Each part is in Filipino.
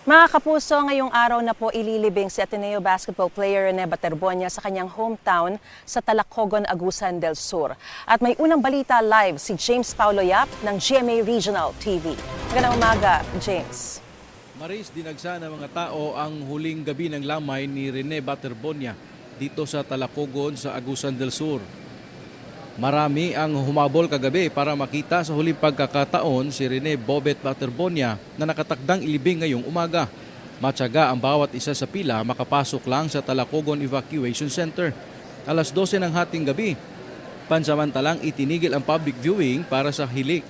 Mga kapuso, ngayong araw na po ililibing si Ateneo basketball player Rene Baterbonia sa kanyang hometown sa Talacogon, Agusan del Sur. At may unang balita live si James Paulo Yap ng GMA Regional TV. Magandang umaga, James. Maris, dinagsa ng mga tao ang huling gabi ng lamay ni Rene Baterbonia dito sa Talacogon sa Agusan del Sur. Marami ang humabol kagabi para makita sa huling pagkakataon si Rene Bobet Baterbonia na nakatakdang ilibing ngayong umaga. Matyaga ang bawat isa sa pila makapasok lang sa Talacogon Evacuation Center. Alas 12 ng hating gabi, pansamantalang itinigil ang public viewing para sa hiling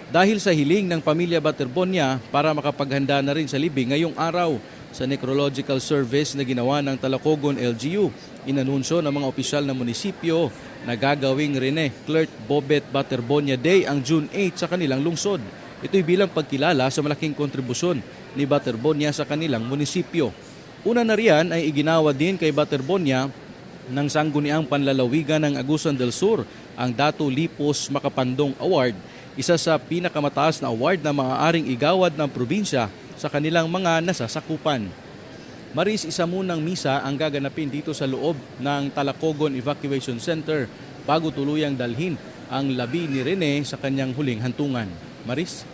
dahil sa hiling ng pamilya Baterbonia para makapaghanda na rin sa libing ngayong araw. Sa necrological service na ginawa ng Talacogon LGU, inanunsyo ng mga opisyal ng munisipyo na gagawing Rene Clerk Bobet Baterbonia Day ang June 8 sa kanilang lungsod. Ito'y bilang pagkilala sa malaking kontribusyon ni Baterbonia sa kanilang munisipyo. Una na riyan ay iginawa din kay Baterbonia ng sangguniang panlalawigan ng Agusan del Sur ang Dato Lipos Makapandong Award, isa sa pinakamataas na award na maaaring igawad ng probinsya sa kanilang mga nasasakupan. Maris, isa munang misa ang gaganapin dito sa loob ng Talacogon Evacuation Center bago tuluyang dalhin ang labi ni Rene sa kanyang huling hantungan. Maris?